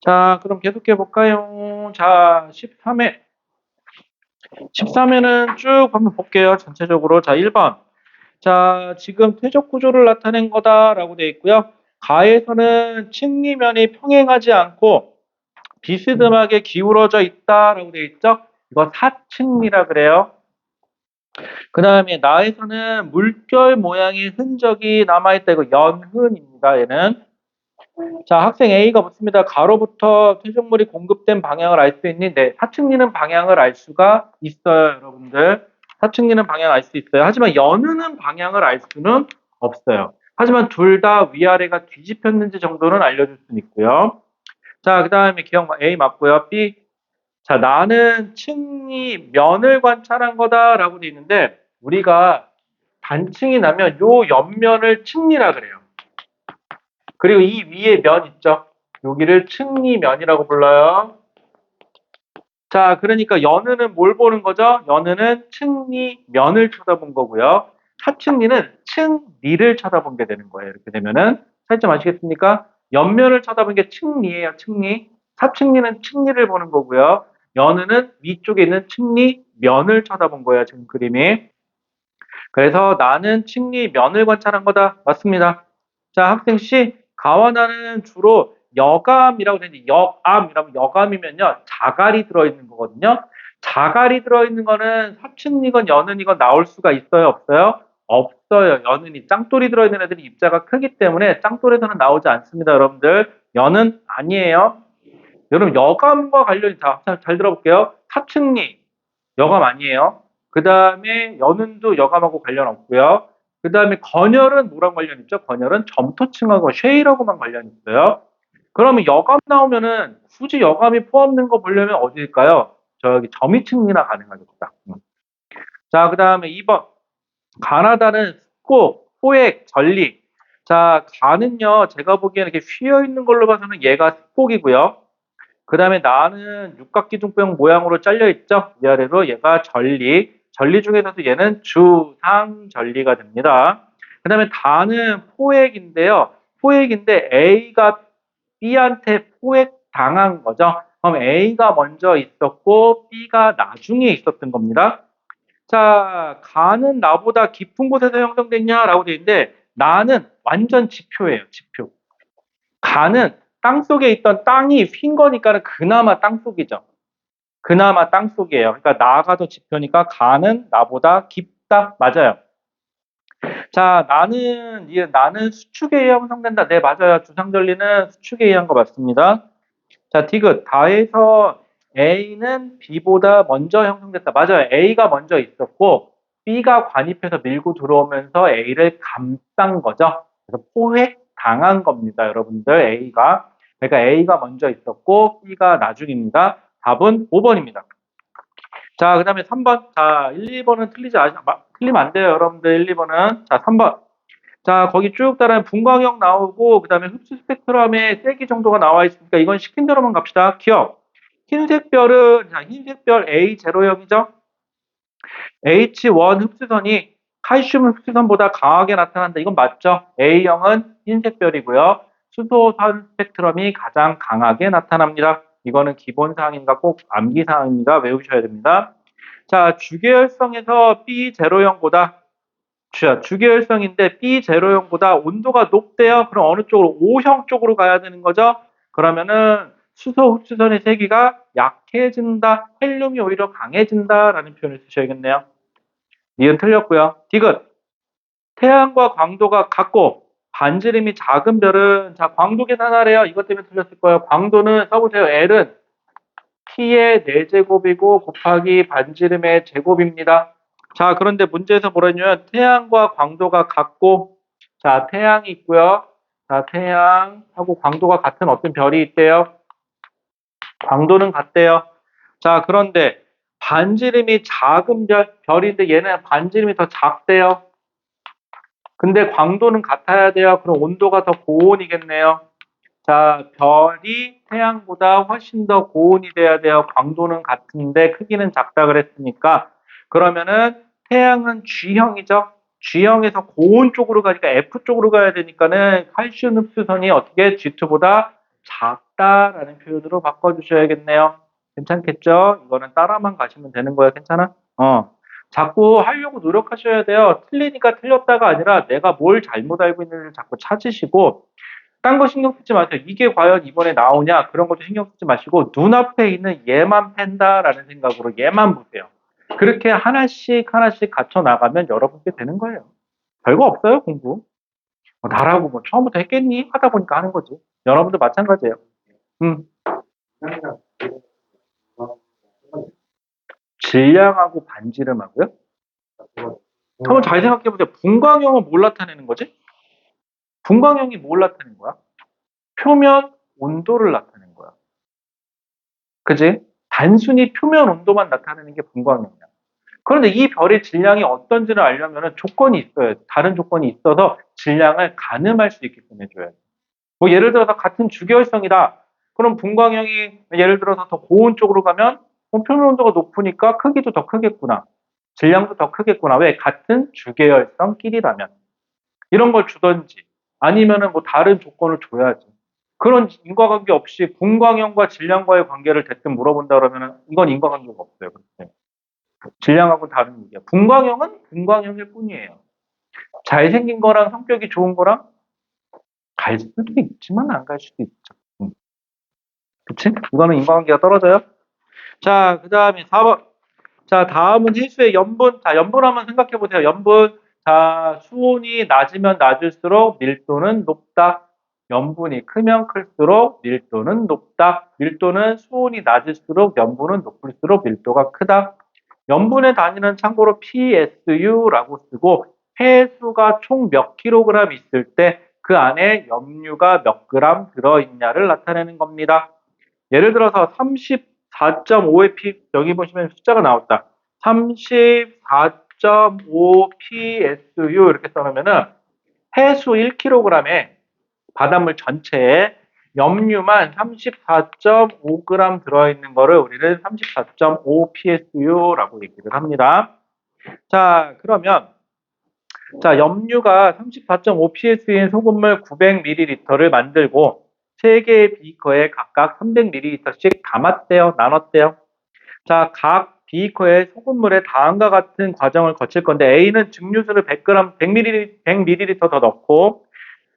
자, 그럼 계속해 볼까요? 자, 13회. 13회는 쭉 한번 볼게요. 전체적으로. 자, 1번. 자, 지금 퇴적 구조를 나타낸 거다라고 되어 있고요. 가에서는 층리면이 평행하지 않고 비스듬하게 기울어져 있다라고 되어 있죠. 이거 사층리라 그래요. 그 다음에 나에서는 물결 모양의 흔적이 남아있다. 이거 연흔입니다. 얘는. 자, 학생 A가 묻습니다. 가로부터 퇴적물이 공급된 방향을 알 수 있니? 네, 사측리는 방향을 알 수가 있어요, 여러분들. 사측리는 방향을 알 수 있어요. 하지만 연우는 방향을 알 수는 없어요. 하지만 둘 다 위아래가 뒤집혔는지 정도는 알려줄 수는 있고요. 자, 그 다음에 기억 A 맞고요. B. 자, 나는 층이 면을 관찰한 거다라고 돼 있는데 우리가 단층이 나면 요 옆면을 층리라 그래요. 그리고 이 위에 면 있죠. 여기를 층리면이라고 불러요. 자, 그러니까 연우는 뭘 보는 거죠? 연우는 층리면을 쳐다본 거고요. 사층리는 층리를 쳐다본 게 되는 거예요. 이렇게 되면은 살짝 아시겠습니까? 옆면을 쳐다본 게 층리예요. 층리. 사층리는 층리를 보는 거고요. 연우는 위쪽에 있는 층리면을 쳐다본 거예요. 지금 그림이. 그래서 나는 층리면을 관찰한 거다. 맞습니다. 자, 학생 C. 가와나는 주로 여감이라고 되는데 역암이라면 여감이면요. 자갈이 들어있는 거거든요. 자갈이 들어있는 거는 사층이건 연은이건 나올 수가 있어요? 없어요? 없어요. 연은이. 짱돌이 들어있는 애들이 입자가 크기 때문에 짱돌에서는 나오지 않습니다. 여러분들. 연은 아니에요. 여러분 여감과 관련이 잘 들어볼게요. 사층리. 여감 아니에요. 그 다음에 연운도 여감하고 관련 없고요. 그 다음에 건열은 뭐랑 관련 있죠? 건열은 점토층하고 쉐이라고만 관련 있어요. 그러면 여감 나오면은 굳이 여감이 포함된 거 보려면 어디일까요? 저기 점이층이나 가능하겠다. 자, 그 다음에 2번. 가나다는 스코, 포획, 전리. 자, 가는요, 제가 보기에는 이렇게 휘어 있는 걸로 봐서는 얘가 스폭이고요. 그 다음에 나는 육각기둥병 모양으로 잘려있죠? 위아래로 얘가 전리. 전리 중에서도 얘는 주상전리가 됩니다. 그 다음에 다는 포획인데요. 포획인데 A가 B한테 포획당한 거죠. 그럼 A가 먼저 있었고 B가 나중에 있었던 겁니다. 자, 가는 나보다 깊은 곳에서 형성됐냐라고 되어 있는데 나는 완전 지표예요. 지표. 가는 땅속에 있던 땅이 휜 거니까는 그나마 땅속이죠. 그나마 땅속이에요. 그러니까 나가 더 지표니까 가는 나보다 깊다. 맞아요. 자, 나는 수축에 의해 형성된다. 네, 맞아요. 주상절리는 수축에 의한 거 맞습니다. 자, 디귿. 다에서 A는 B보다 먼저 형성됐다. 맞아요. A가 먼저 있었고 B가 관입해서 밀고 들어오면서 A를 감싼 거죠. 그래서 포획 당한 겁니다. 여러분들 A가. 그러니까 A가 먼저 있었고 B가 나중입니다. 답은 5번입니다. 자, 그 다음에 3번. 자, 1, 2번은 틀리면 안 돼요. 여러분들 1, 2번은. 자, 3번. 자, 거기 쭉 따라하면 분광형 나오고 그 다음에 흡수 스펙트럼의 세기 정도가 나와 있으니까 이건 시킨 대로만 갑시다. 기억. 흰색 별은 자, 흰색 별 A0형이죠. H1 흡수선이 칼슘 흡수선보다 강하게 나타난다. 이건 맞죠? A형은 흰색 별이고요. 수소선 스펙트럼이 가장 강하게 나타납니다. 이거는 기본사항이니까 꼭 암기사항입니다. 외우셔야 됩니다. 자, 주계열성에서 B0형보다 주계열성인데 B0형보다 온도가 높대요. 그럼 어느 쪽으로? O형 쪽으로 가야 되는 거죠. 그러면은 수소 흡수선의 세기가 약해진다. 헬륨이 오히려 강해진다라는 표현을 쓰셔야겠네요. 니은 틀렸고요. 디귿. 태양과 광도가 같고 반지름이 작은 별은 자 광도 계산하래요. 이것 때문에 틀렸을 거예요. 광도는 써보세요. L은 T의 4제곱이고 곱하기 반지름의 제곱입니다. 자, 그런데 문제에서 뭐라냐면 태양과 광도가 같고 자, 태양이 있고요. 자, 태양하고 광도가 같은 어떤 별이 있대요. 광도는 같대요. 자, 그런데 반지름이 작은 별인데 얘는 반지름이 더 작대요. 근데 광도는 같아야 돼요. 그럼 온도가 더 고온이겠네요. 자, 별이 태양보다 훨씬 더 고온이 돼야 돼요. 광도는 같은데 크기는 작다 그랬으니까. 그러면은 태양은 G형이죠. G형에서 고온 쪽으로 가니까 F 쪽으로 가야 되니까는 칼슘 흡수선이 어떻게 G2보다 작다라는 표현으로 바꿔주셔야겠네요. 괜찮겠죠? 이거는 따라만 가시면 되는 거예요. 괜찮아? 자꾸 하려고 노력하셔야 돼요. 틀리니까 틀렸다가 아니라 내가 뭘 잘못 알고 있는지를 자꾸 찾으시고, 딴 거 신경 쓰지 마세요. 이게 과연 이번에 나오냐? 그런 것도 신경 쓰지 마시고, 눈앞에 있는 얘만 팬다라는 생각으로 얘만 보세요. 그렇게 하나씩 하나씩 갖춰 나가면 여러분께 되는 거예요. 별거 없어요, 공부. 나라고 뭐 처음부터 했겠니? 하다 보니까 하는 거지. 여러분도 마찬가지예요. 질량하고 반지름하고요? 한번 잘 생각해 보세요. 분광형은 뭘 나타내는 거지? 분광형이 뭘 나타내는 거야? 표면 온도를 나타내는 거야. 그지? 단순히 표면 온도만 나타내는 게 분광형이야. 그런데 이 별의 질량이 어떤지를 알려면 조건이 있어요. 다른 조건이 있어서 질량을 가늠할 수 있게끔 해줘야 돼. 뭐 예를 들어서 같은 주계열성이다. 그럼 분광형이 예를 들어서 더 고온 쪽으로 가면 표면 온도가 높으니까 크기도 더 크겠구나. 질량도 더 크겠구나. 왜? 같은 주계열성끼리라면. 이런 걸 주던지 아니면은 뭐 다른 조건을 줘야지. 그런 인과관계 없이 분광형과 질량과의 관계를 대뜸 물어본다 그러면은 이건 인과관계가 없어요. 그렇게. 질량하고 다른 얘기야. 분광형은 분광형일 뿐이에요. 잘생긴 거랑 성격이 좋은 거랑 갈 수도 있지만 안 갈 수도 있죠. 그치? 이거는 인과관계가 떨어져요. 자, 그 다음에 4번. 자, 다음은 hil수의 염분. 자, 염분 한번 생각해 보세요. 염분. 자, 수온이 낮으면 낮을수록 밀도는 높다. 염분이 크면 클수록 밀도는 높다. 밀도는 수온이 낮을수록 염분은 높을수록 밀도가 크다. 염분의 단위는 참고로 PSU라고 쓰고 해수가 총 몇 킬로그램 있을 때 그 안에 염류가 몇 그램 들어있냐를 나타내는 겁니다. 예를 들어서 34.5의 P, 여기 보시면 숫자가 나왔다. 34.5 PSU 이렇게 써놓으면은 해수 1kg에 바닷물 전체에 염류만 34.5g 들어있는 거를 우리는 34.5 PSU라고 얘기를 합니다. 자, 그러면 자, 염류가 34.5 PSU인 소금물 900ml를 만들고 3개의 비커에 각각 300ml씩 담았대요. 나눴대요. 자, 각 비커에 소금물에 다음과 같은 과정을 거칠 건데 A는 증류수를 100g, 100ml 더 넣고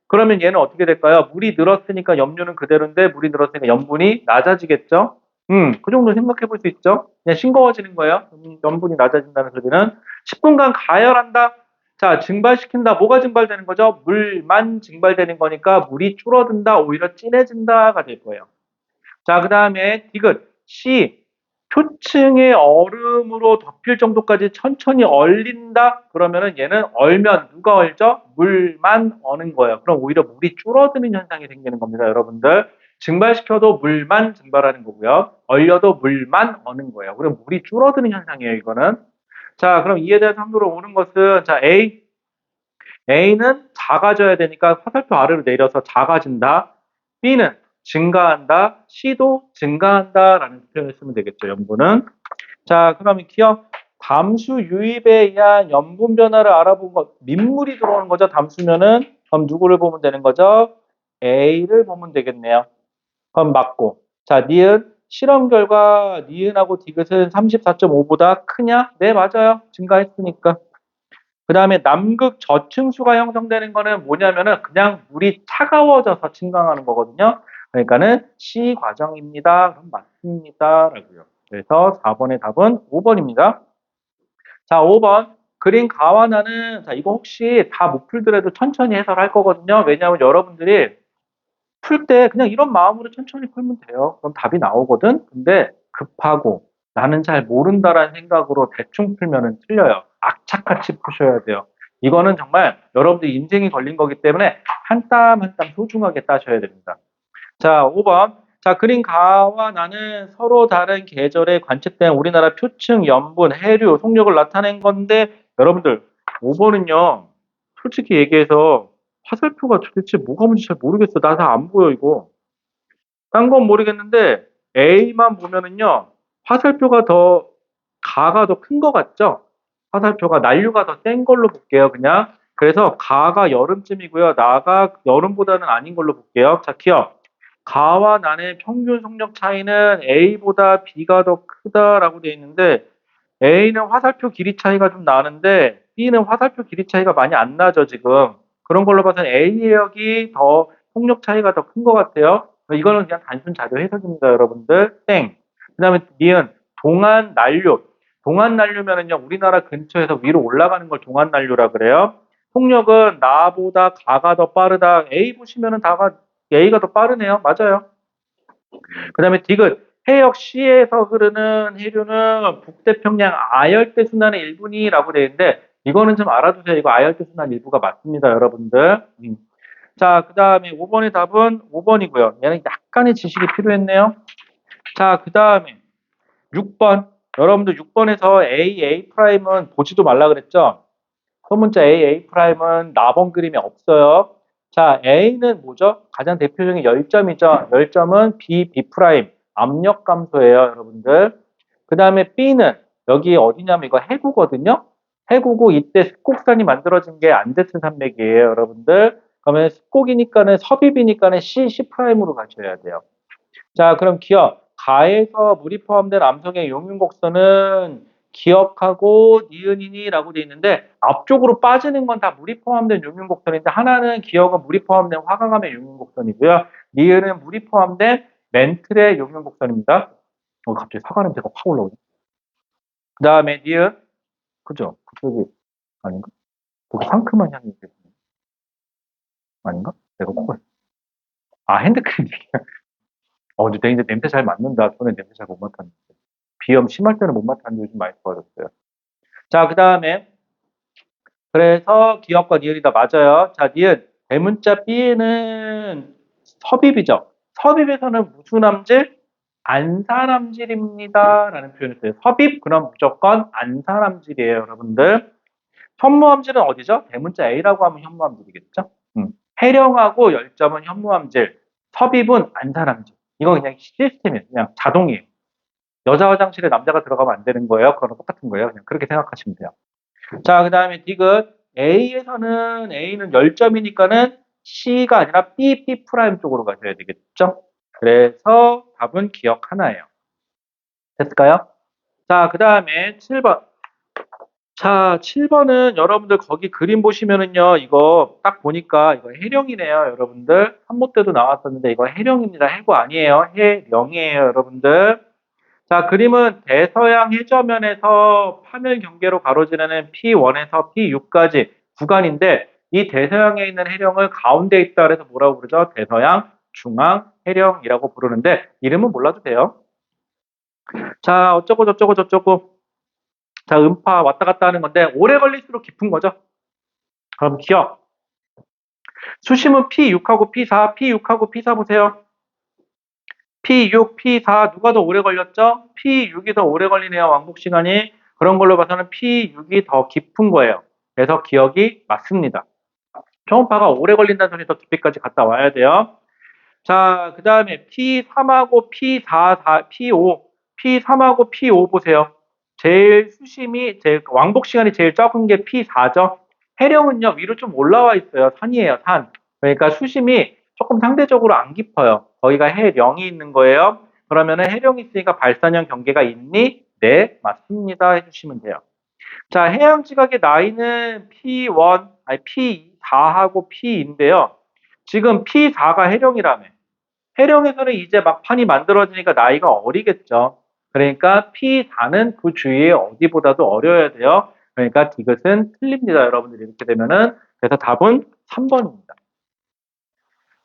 그러면 얘는 어떻게 될까요? 물이 늘었으니까 염류는 그대로인데 물이 늘었으니까 염분이 낮아지겠죠? 그 정도 생각해 볼 수 있죠? 그냥 싱거워지는 거예요. 염분이 낮아진다는 소리는 10분간 가열한다. 자, 증발시킨다. 뭐가 증발되는 거죠? 물만 증발되는 거니까 물이 줄어든다. 오히려 진해진다가 될 거예요. 자, 그 다음에 디귿 C. 표층의 얼음으로 덮일 정도까지 천천히 얼린다? 그러면은 얘는 얼면 누가 얼죠? 물만 어는 거예요. 그럼 오히려 물이 줄어드는 현상이 생기는 겁니다, 여러분들. 증발시켜도 물만 증발하는 거고요. 얼려도 물만 어는 거예요. 그럼 물이 줄어드는 현상이에요, 이거는. 자, 그럼 이에 대해서 함부로 오는 것은 자, A. A는 작아져야 되니까 화살표 아래로 내려서 작아진다. B는 증가한다. C도 증가한다라는 표현을 쓰면 되겠죠. 염분은. 자, 그러면 기억. 담수 유입에 의한 염분 변화를 알아본 것. 민물이 들어오는 거죠. 담수면은. 그럼 누구를 보면 되는 거죠? A를 보면 되겠네요. 그럼 맞고. 자, 니은. 실험 결과 니은하고 디귿은 34.5보다 크냐? 네, 맞아요. 증가했으니까. 그 다음에 남극 저층수가 형성되는 거는 뭐냐면은 그냥 물이 차가워져서 증강하는 거거든요. 그러니까는 C 과정입니다. 그럼 맞습니다. 라고요. 그래서 4번의 답은 5번입니다. 자, 5번. 그린 가와나는, 자, 이거 혹시 다 못 풀더라도 천천히 해설할 거거든요. 왜냐하면 여러분들이 풀 때 그냥 이런 마음으로 천천히 풀면 돼요. 그럼 답이 나오거든. 근데 급하고 나는 잘 모른다라는 생각으로 대충 풀면은 틀려요. 악착같이 푸셔야 돼요. 이거는 정말 여러분들 인생이 걸린 거기 때문에 한 땀 한 땀 소중하게 따셔야 됩니다. 자, 5번. 자, 그린 가와 나는 서로 다른 계절에 관측된 우리나라 표층, 염분, 해류, 속력을 나타낸 건데 여러분들 5번은요. 솔직히 얘기해서 화살표가 도대체 뭐가 뭔지 잘 모르겠어. 나 다 안 보여 이거. 딴 건 모르겠는데 A만 보면은요. 화살표가 더 가가 더 큰 것 같죠? 화살표가 난류가 더 센 걸로 볼게요. 그냥. 그래서 가가 여름쯤이고요. 나가 여름보다는 아닌 걸로 볼게요. 자, 기억. 가와 난의 평균 속력 차이는 A보다 B가 더 크다라고 되어 있는데 A는 화살표 길이 차이가 좀 나는데 B는 화살표 길이 차이가 많이 안 나죠, 지금. 그런 걸로 봐서는 A 역이 더 속력 차이가 더 큰 것 같아요. 이거는 그냥 단순 자료 해석입니다, 여러분들. 땡. 그다음에 니은 동안 난류. 동안 난류면은요, 우리나라 근처에서 위로 올라가는 걸 동안 난류라 그래요. 속력은 나보다 가가 더 빠르다. A 보시면은 다가 A가 더 빠르네요. 맞아요. 그다음에 디귿. 해역 C에서 흐르는 해류는 북태평양 아열대 순환의 일부니라고 되어 있는데 이거는 좀 알아두세요. 이거 아열대 순환 일부가 맞습니다, 여러분들. 자, 그다음에 5번의 답은 5번이고요. 얘는 약간의 지식이 필요했네요. 자, 그다음에 6번. 여러분들 6번에서 A 프라임은 보지도 말라 그랬죠? 소문자 A 프라임은 나번 그림이 없어요. 자, A는 뭐죠? 가장 대표적인 열점이죠. 열점은 B 프라임. 압력 감소예요, 여러분들. 그 다음에 B는 여기 어디냐면 이거 해구거든요. 해구고 이때 습곡산이 만들어진 게 안데스 산맥이에요, 여러분들. 그러면 습곡이니까는 섭입이니까는 C 프라임으로 가셔야 돼요. 자, 그럼 기억. 가에서 물이 포함된 암석의 용융곡선은 기억하고 니은이니라고 돼 있는데 앞쪽으로 빠지는 건 다 물이 포함된 용융곡선인데 하나는 기억은 물이 포함된 화강암의 용융곡선이고요. 니은은 물이 포함된 멘틀의 용융곡선입니다. 갑자기 사과 냄새가 확 올라오네. 그 다음에 니은, 그죠? 그쪽이 아닌가? 되게 상큼한 향이 있거든요. 아닌가? 내가 코가 핸드크림이야. 근데 내 이제 냄새 잘 맡는다. 전에 냄새 잘 못 맡았는데. 비염 심할 때는 못 맡았는데 요즘 많이 좋아졌어요. 자, 그 다음에 그래서 기억과 니은이다. 맞아요. 자, 니은 대문자 B는 섭입이죠. 섭입에서는 무슨 암질? 안산암질입니다. 라는 표현을 써요. 섭입 그럼 무조건 안산암질이에요, 여러분들. 현무암질은 어디죠? 대문자 A라고 하면 현무암질이겠죠? 해령하고 열점은 현무암질, 섭입은 안산암질. 이건 그냥 시스템이에요. 그냥 자동이에요. 여자 화장실에 남자가 들어가면 안 되는 거예요. 그거랑 똑같은 거예요. 그냥 그렇게 생각하시면 돼요. 자, 그 다음에 디귿. A에서는 A는 10점이니까는 C가 아니라 B 프라임 쪽으로 가셔야 되겠죠? 그래서 답은 기억 하나예요. 됐을까요? 자, 그 다음에 7번. 자, 7번은 여러분들 거기 그림 보시면은요, 이거 딱 보니까 이거 해령이네요, 여러분들. 한모 때도 나왔었는데 이거 해령입니다. 해구 아니에요. 해령이에요, 여러분들. 자, 그림은 대서양 해저면에서 파멸 경계로 가로지르는 P1에서 P6까지 구간인데 이 대서양에 있는 해령을 가운데 있다 그래서 뭐라고 부르죠? 대서양 중앙 해령이라고 부르는데 이름은 몰라도 돼요. 자, 어쩌고 저쩌고 저쩌고. 자, 음파 왔다 갔다 하는 건데 오래 걸릴수록 깊은 거죠. 그럼 기억. 수심은 P6하고 P4, P6하고 P4 보세요. P6, P4 누가 더 오래 걸렸죠? P6이 더 오래 걸리네요. 왕복 시간이. 그런 걸로 봐서는 P6이 더 깊은 거예요. 그래서 기억이 맞습니다. 초음파가 오래 걸린다는 소리 더 깊이까지 갔다 와야 돼요. 자, 그 다음에 P3하고 P4, P5, P3하고 P5 보세요. 제일 왕복 시간이 제일 적은 게 P4죠. 해령은요, 위로 좀 올라와 있어요. 산이에요, 산. 그러니까 수심이 조금 상대적으로 안 깊어요. 거기가 해령이 있는 거예요. 그러면은 해령이 있으니까 발산형 경계가 있니? 네, 맞습니다. 해주시면 돼요. 자, 해양 지각의 나이는 P1, P4하고 P인데요. 지금 P4가 해령이라며. 해령에서는 이제 막 판이 만들어지니까 나이가 어리겠죠. 그러니까 P4는 그 주위에 어디보다도 어려야 돼요. 그러니까 디귿은 틀립니다. 여러분들 이렇게 되면은. 그래서 답은 3번입니다.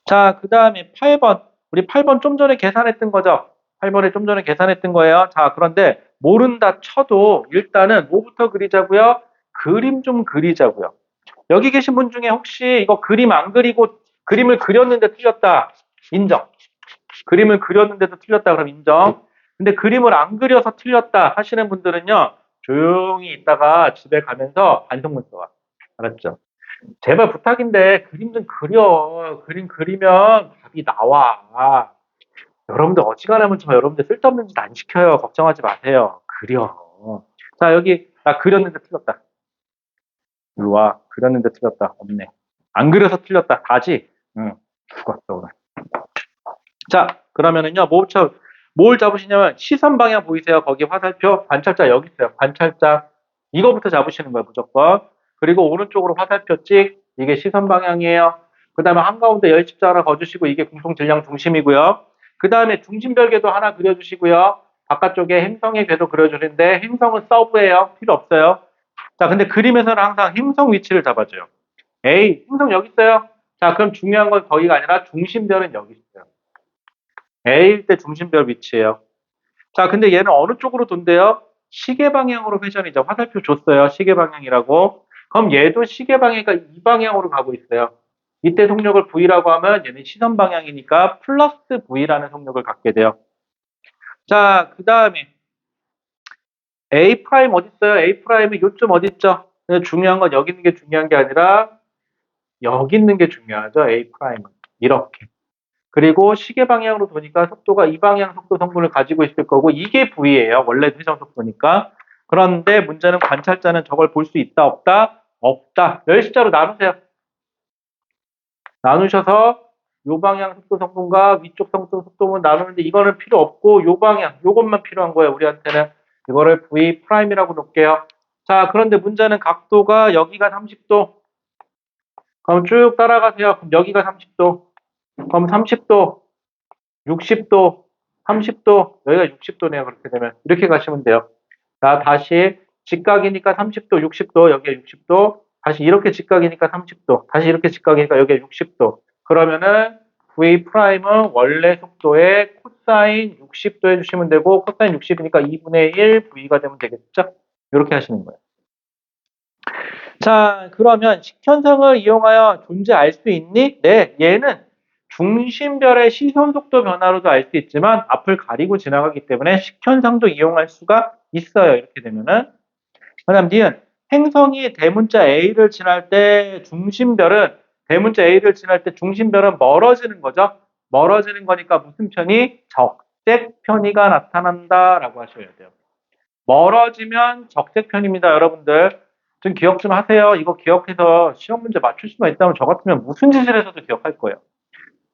자, 그 다음에 8번. 우리 8번 좀 전에 계산했던 거죠. 8번에 좀 전에 계산했던 거예요. 자, 그런데 모른다 쳐도 일단은 뭐부터 그리자고요? 그림 좀 그리자고요. 여기 계신 분 중에 혹시 이거 그림 안 그리고 그림을 그렸는데 틀렸다. 인정. 그림을 그렸는데도 틀렸다 그럼 인정. 근데 그림을 안 그려서 틀렸다 하시는 분들은요. 조용히 있다가 집에 가면서 반성문 써와. 알았죠? 제발 부탁인데 그림 좀 그려. 그림 그리면 답이 나와. 여러분들 어지간하면 저 여러분들 쓸데없는 짓 안 시켜요. 걱정하지 마세요. 그려. 자, 여기 나 그렸는데 틀렸다. 이리 와. 그렸는데 틀렸다. 없네. 안 그려서 틀렸다. 다지? 응. 죽었어 오늘. 자, 그러면은요, 뭘 잡으시냐면, 시선 방향 보이세요? 거기 화살표, 관찰자 여기 있어요. 관찰자. 이거부터 잡으시는 거예요, 무조건. 그리고 오른쪽으로 화살표 찍, 이게 시선 방향이에요. 그 다음에 한가운데 열십자 하나 거주시고, 이게 공통 질량 중심이고요. 그 다음에 중심별 궤도 하나 그려주시고요. 바깥쪽에 행성의 궤도 그려주는데, 행성은 서브예요. 필요 없어요. 자, 근데 그림에서는 항상 행성 위치를 잡아줘요. 에이, 행성 여기 있어요. 자, 그럼 중요한 건 거기가 아니라 중심별은 여기 있어요. A일 때 중심별 위치예요. 자, 근데 얘는 어느 쪽으로 돈대요? 시계 방향으로 회전이죠. 화살표 줬어요. 시계 방향이라고. 그럼 얘도 시계 방향이니까 이 방향으로 가고 있어요. 이때 속력을 V라고 하면 얘는 시선 방향이니까 플러스 V라는 속력을 갖게 돼요. 자, 그 다음에 A 프라임 어디 있어요? A 프라임이 요점 어디 있죠? 중요한 건 여기 있는 게 중요한 게 아니라 여기 있는 게 중요하죠. A 프라임은 이렇게. 그리고 시계 방향으로 도니까 속도가 이 방향 속도 성분을 가지고 있을 거고 이게 V예요. 원래 회전 속도니까. 그런데 문제는 관찰자는 저걸 볼 수 있다 없다? 없다. 열십자로 나누세요. 나누셔서 요 방향 속도 성분과 위쪽 속도 성분 나누는데 이거는 필요 없고 요 방향 요것만 필요한 거예요. 우리한테는 이거를 V 프라임이라고 놓을게요. 자, 그런데 문제는 각도가 여기가 30도. 그럼 쭉 따라가세요. 그럼 여기가 30도. 그럼 30도, 60도, 30도, 여기가 60도네요. 그렇게 되면. 이렇게 가시면 돼요. 자, 다시 직각이니까 30도, 60도, 여기가 60도. 다시 이렇게 직각이니까 30도. 다시 이렇게 직각이니까 여기가 60도. 그러면은 V 프라임은 원래 속도의 코사인 60도 해주시면 되고, 코사인 60이니까 2분의 1 V가 되면 되겠죠? 이렇게 하시는 거예요. 자, 그러면 식현상을 이용하여 존재 알 수 있니? 네, 얘는 중심별의 시선 속도 변화로도 알 수 있지만 앞을 가리고 지나가기 때문에 식현상도 이용할 수가 있어요. 이렇게 되면은. 그다음 니은 행성이 대문자 A를 지날 때 대문자 A를 지날 때 중심별은 멀어지는 거죠. 멀어지는 거니까 무슨 편이? 적색 편이가 나타난다라고 하셔야 돼요. 멀어지면 적색 편입니다, 여러분들. 좀 기억 좀 하세요. 이거 기억해서 시험 문제 맞출 수만 있다면 저 같으면 무슨 짓을 해서도 기억할 거예요.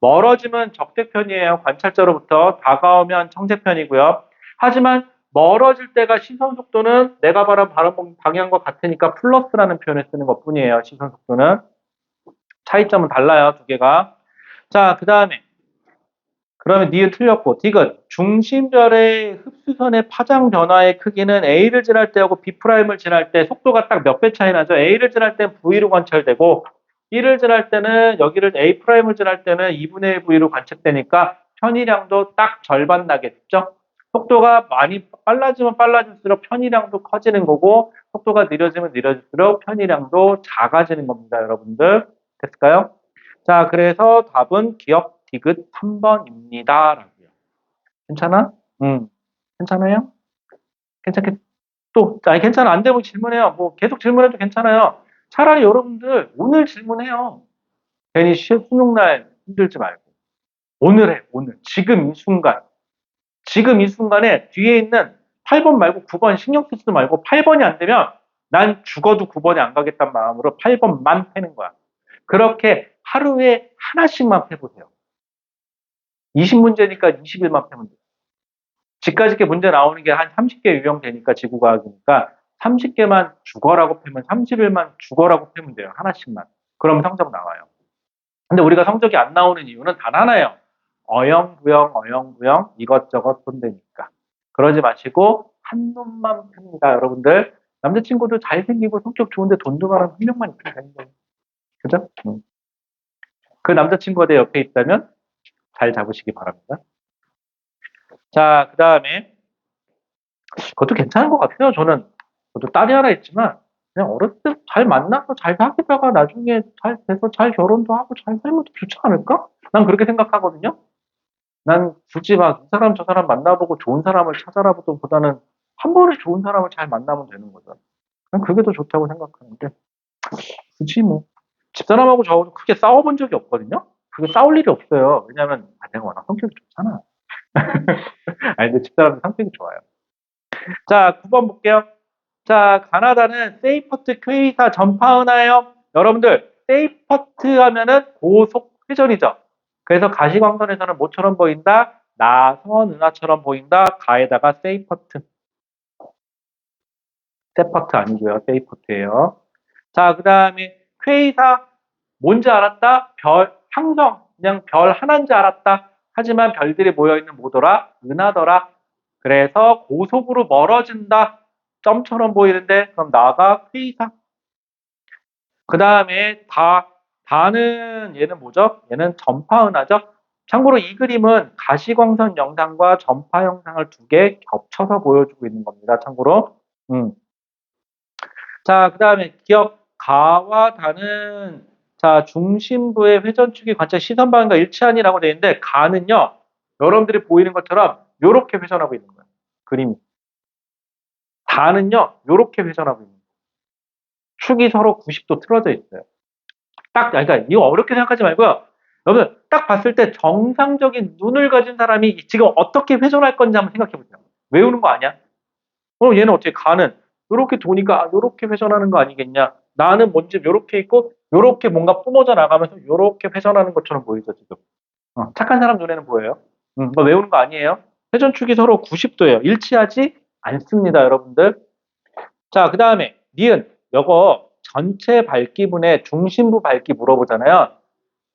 멀어지면 적색편이에요. 관찰자로부터 다가오면 청색편이고요. 하지만 멀어질 때가 시선 속도는 내가 바라본 방향과 같으니까 플러스라는 표현을 쓰는 것 뿐이에요. 시선 속도는. 차이점은 달라요. 두 개가. 자, 그 다음에 그러면 니은 틀렸고 디귿 중심별의 흡수선의 파장 변화의 크기는 A를 지날 때하고 B'을 지날 때 속도가 딱 몇 배 차이 나죠. A를 지날 때는 V로 관찰되고 B를 지날 때는 여기를 A'을 지날 때는 2분의 1 V로 관측되니까 편의량도 딱 절반 나겠죠. 속도가 많이 빨라지면 빨라질수록 편의량도 커지는 거고 속도가 느려지면 느려질수록 편의량도 작아지는 겁니다. 여러분들 됐을까요? 자, 그래서 답은 기억 디귿 3번입니다. 라고요. 괜찮아? 괜찮아요? 괜찮겠, 아니, 괜찮아. 안 되면 질문해요. 뭐, 계속 질문해도 괜찮아요. 차라리 여러분들 오늘 질문해요. 괜히 수능날 힘들지 말고. 오늘 해, 오늘. 지금 이 순간. 지금 이 순간에 뒤에 있는 8번 말고 9번 신경 쓰지 말고 8번이 안 되면 난 죽어도 9번이 안 가겠다는 마음으로 8번만 패는 거야. 그렇게 하루에 하나씩만 패보세요. 20문제니까 20일만 패면 돼요. 집까지게 문제 나오는 게 한 30개 유형되니까 지구과학이니까 30개만 죽어라고 패면 30일만 죽어라고 패면 돼요. 하나씩만. 그러면 성적 나와요. 근데 우리가 성적이 안 나오는 이유는 단 하나예요. 어영부영 이것저것 돈되니까. 그러지 마시고 한 놈만 팹니다. 여러분들. 남자친구도 잘생기고 성격 좋은데 돈도 많은 한 명만 있으면 되는 거예요. 그죠? 그 남자친구가 내 옆에 있다면 잘 잡으시기 바랍니다. 자, 그 다음에 그것도 괜찮은 것 같아요. 저도 딸이 하나 있지만 그냥 어렸을 때 잘 만나서 잘 사귀다가 나중에 잘 돼서 잘 결혼도 하고 잘 살면 좋지 않을까? 난 그렇게 생각하거든요. 난 굳이 막 이 사람 저 사람 만나보고 좋은 사람을 찾아라보다는 한 번에 좋은 사람을 잘 만나면 되는 거죠. 난 그게 더 좋다고 생각하는데 굳이 뭐 집사람하고 저하고 크게 싸워본 적이 없거든요. 그게 싸울 일이 없어요. 왜냐하면 내가 워낙 성격이 좋잖아. 아니 근데 집사람도 성격이 좋아요. 자, 9번 볼게요. 자, 가나다는 세이퍼트 퀘이사 전파 은하예요. 여러분들, 세이퍼트 하면은 고속 회전이죠. 그래서 가시광선에서는 뭐처럼 보인다? 나선, 은하처럼 보인다. 가에다가 세이퍼트. 세퍼트 아니고요. 세이퍼트예요. 자, 그 다음에 퀘이사 뭔지 알았다? 별, 항성, 그냥 별 하나인 줄 알았다. 하지만 별들이 모여있는 뭐더라? 은하더라. 그래서 고속으로 멀어진다. 점처럼 보이는데 그럼 나가 퀘이사. 그 다음에 다는 얘는 뭐죠? 얘는 전파 은하죠. 참고로 이 그림은 가시광선 영상과 전파 영상을 두 개 겹쳐서 보여주고 있는 겁니다. 참고로. 자, 그 다음에 기억 가와 다는 자 중심부의 회전축이 관찰 시선 방향과 일치하니라고 되어 있는데 가는요 여러분들이 보이는 것처럼 이렇게 회전하고 있는 거예요. 그림이. 다는요 이렇게 회전하고 있는 거예요. 축이 서로 90도 틀어져 있어요. 딱 그러니까 이거 어렵게 생각하지 말고요. 여러분 딱 봤을 때 정상적인 눈을 가진 사람이 지금 어떻게 회전할 건지 한번 생각해 보세요. 외우는 거 아니야? 얘는 어떻게 가는 이렇게 도니까 이렇게 회전하는 거 아니겠냐? 나는 뭔지 이렇게 있고 이렇게 뭔가 뿜어져 나가면서 이렇게 회전하는 것처럼 보이죠 지금. 착한 사람 눈에는 보여요. 뭐 외우는 거 아니에요. 회전축이 서로 90도예요. 일치하지 않습니다, 여러분들. 자, 그 다음에 니은 요거 전체 밝기분의 중심부 밝기 물어보잖아요.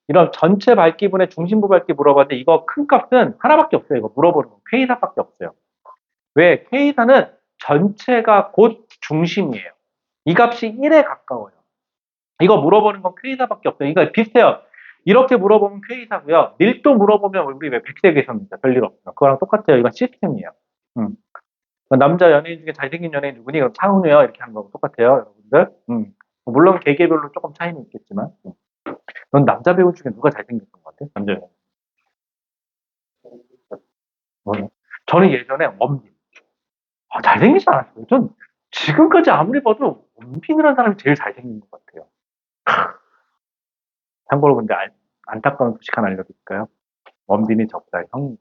이런 전체 밝기분의 중심부 밝기 물어봤는데 이거 큰 값은 하나밖에 없어요. 이거 물어보는 거 K사밖에 없어요. 왜? K사는 전체가 곧 중심이에요. 이 값이 1에 가까워요. 이거 물어보는 건 K사밖에 없어요. 이거 비슷해요. 이렇게 물어보면 K사고요. 밀도 물어보면 우리 왜 백색에서입니다. 별일 없어요. 그거랑 똑같아요. 이건 시스템이에요. 남자 연예인 중에 잘생긴 연예인 누구니? 그럼 차은우요. 이렇게 하는 거고 똑같아요. 여러분들. 물론 개개별로 조금 차이는 있겠지만. 넌 남자 배우 중에 누가 잘생겼던 것 같아? 남자 연예인. 저는 예전에 원빈. 잘생기지 않았어요. 전 지금까지 아무리 봐도 원빈이라는 사람이 제일 잘생긴 것 같아요. 참고로 근데 안타까운 소식 하나 알려드릴까요? 원빈이 저보다 형이에요.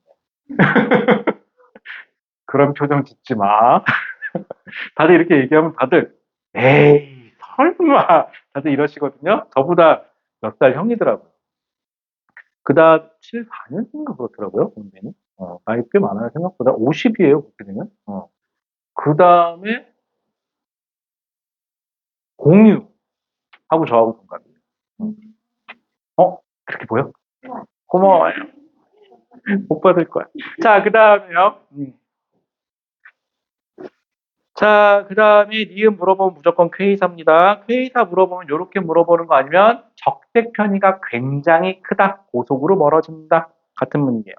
그런 표정 짓지 마. 다들 이렇게 얘기하면 다들 에이 설마 다들 이러시거든요. 저보다 몇 살 형이더라고요. 그다음 7, 4년인가 그렇더라고요. 원빈이. 나이 꽤 많아요. 생각보다 50이에요. 그렇게 되면. 그 다음에 공유하고 저하고 동갑이에요. 그렇게 보여? 고마워요. 못 받을 거야. 자, 그 다음에요. 자, 그 다음에 니은 물어보면 무조건 퀘이사입니다. 퀘이사 물어보면 이렇게 물어보는 거 아니면 적색 편의가 굉장히 크다. 고속으로 멀어진다. 같은 문이에요.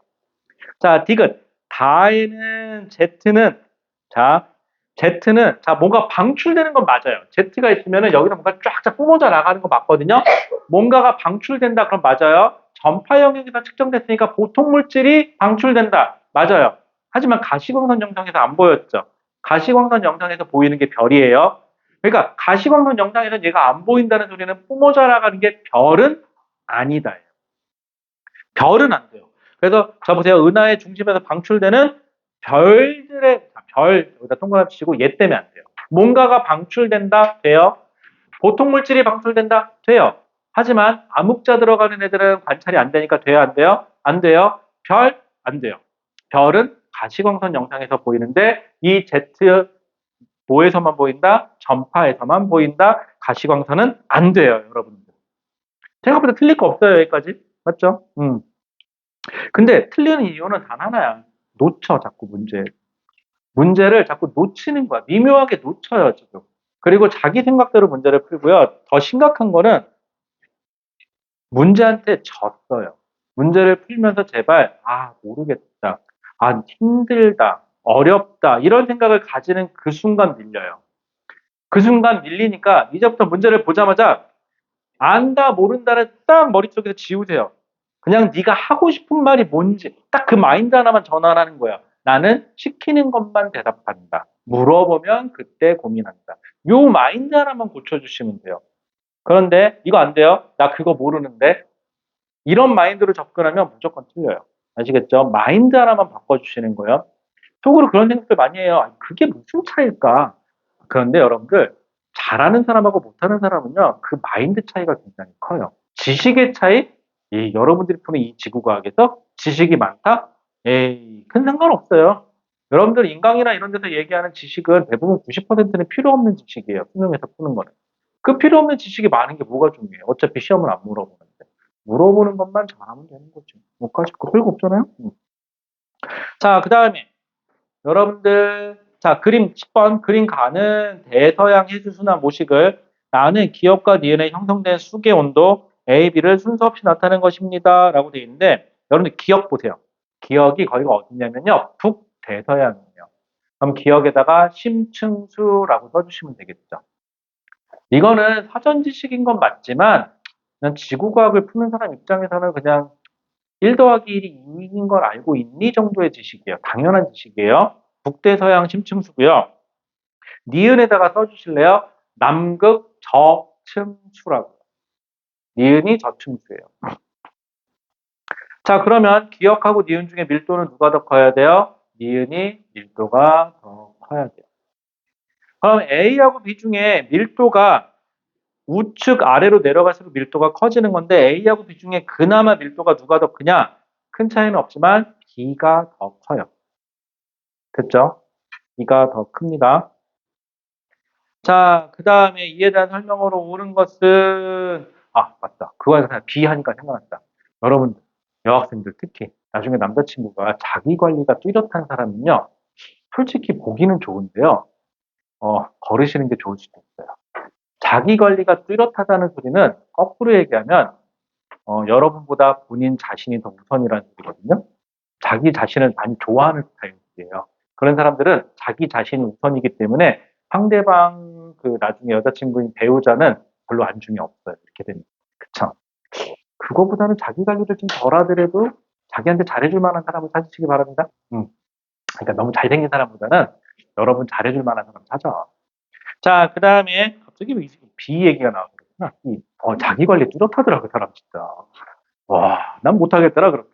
자, 디귿. 다에는 Z는 자, 뭔가 방출되는 건 맞아요. Z가 있으면은 여기서 뭔가 쫙쫙 뿜어져 나가는 거 맞거든요. 뭔가가 방출된다 그럼 맞아요. 전파 영역에서 측정됐으니까 보통 물질이 방출된다. 맞아요. 하지만 가시광선 영상에서 안 보였죠. 가시광선 영상에서 보이는 게 별이에요. 그러니까 가시광선 영상에서 얘가 안 보인다는 소리는 뿜어져 나가는 게 별은 아니다. 별은 안 돼요. 그래서 자 보세요. 은하의 중심에서 방출되는 별들의 별 여기다 동그라미 치고 얘 때문에 안 돼요. 뭔가가 방출된다 돼요. 보통 물질이 방출된다 돼요. 하지만 암흑자 들어가는 애들은 관찰이 안 되니까 돼요 안 돼요? 안 돼요. 별 안 돼요. 별은 가시광선 영상에서 보이는데 이 Z 뭐에서만 보인다? 전파에서만 보인다. 가시광선은 안 돼요, 여러분들. 생각보다 틀릴 거 없어요, 여기까지. 맞죠? 근데 틀리는 이유는 단 하나야. 놓쳐, 자꾸 문제를 자꾸 놓치는 거야. 미묘하게 놓쳐요, 지금. 그리고 자기 생각대로 문제를 풀고요. 더 심각한 거는 문제한테 졌어요. 문제를 풀면서 제발, 모르겠다. 힘들다. 어렵다. 이런 생각을 가지는 그 순간 밀려요. 그 순간 밀리니까 이제부터 문제를 보자마자 안다, 모른다를 딱 머릿속에서 지우세요. 그냥 네가 하고 싶은 말이 뭔지 딱 그 마인드 하나만 전환하는 거야. 나는 시키는 것만 대답한다. 물어보면 그때 고민한다. 요 마인드 하나만 고쳐주시면 돼요. 그런데 이거 안 돼요. 나 그거 모르는데. 이런 마인드로 접근하면 무조건 틀려요. 아시겠죠? 마인드 하나만 바꿔주시는 거예요. 속으로 그런 생각들 많이 해요. 그게 무슨 차이일까? 그런데 여러분들 잘하는 사람하고 못하는 사람은요. 그 마인드 차이가 굉장히 커요. 지식의 차이, 여러분들이 푸는 이 지구과학에서 지식이 많다? 에이, 큰 상관없어요. 여러분들 인강이나 이런 데서 얘기하는 지식은 대부분 90%는 필요 없는 지식이에요. 수능에서 푸는 거는. 그 필요 없는 지식이 많은 게 뭐가 중요해요? 어차피 시험은 안 물어보는데. 물어보는 것만 잘하면 되는 거죠. 못 가질 거 별거 없잖아요. 자, 그 다음에 여러분들 자 그림 10번 그림 가는 대서양 해수순환 모식을 나는 기억과 니은에 형성된 수계 온도 A, B를 순서 없이 나타낸 것입니다. 라고 되어 있는데 여러분들 기억 보세요. 기억이 거기가 어디냐면요. 북대서양이에요. 그럼 기억에다가 심층수라고 써주시면 되겠죠. 이거는 사전 지식인 건 맞지만 그냥 지구과학을 푸는 사람 입장에서는 그냥 1 더하기 1이 2인 걸 알고 있니 정도의 지식이에요. 당연한 지식이에요. 북대서양 심층수고요. 니은에다가 써주실래요? 남극 저층수라고. 니은이 저층수예요. 자, 그러면 기억하고 니은 중에 밀도는 누가 더 커야 돼요? 니은이 밀도가 더 커야 돼요. 그럼 A하고 B 중에 밀도가 우측 아래로 내려갈수록 밀도가 커지는 건데 A하고 B 중에 그나마 밀도가 누가 더 크냐? 큰 차이는 없지만 B가 더 커요. 됐죠? B가 더 큽니다. 자, 그 다음에 이에 대한 설명으로 옳은 것은 맞다. 그거에서 그냥 B 하니까 생각났다. 여러분들, 여학생들 특히 나중에 남자친구가 자기 관리가 뚜렷한 사람은요. 솔직히 보기는 좋은데요. 거르시는 게 좋을 수도 있어요. 자기 관리가 뚜렷하다는 소리는 거꾸로 얘기하면 여러분보다 본인 자신이 더 우선이라는 소리거든요. 자기 자신을 많이 좋아하는 스타일이에요. 그런 사람들은 자기 자신이 우선이기 때문에 상대방 그 나중에 여자친구인 배우자는 별로 안중이 없어요. 이렇게 되면. 그쵸? 그거보다는 자기 관리를 좀 덜 하더라도 자기한테 잘해줄 만한 사람을 찾으시기 바랍니다. 그러니까 너무 잘생긴 사람보다는 여러분 잘해줄 만한 사람 찾아. 자, 그 다음에 갑자기 왜 B 얘기가 나오구나. 자기 관리 뚜렷하더라, 그 사람 진짜. 와, 난 못하겠더라, 그렇게.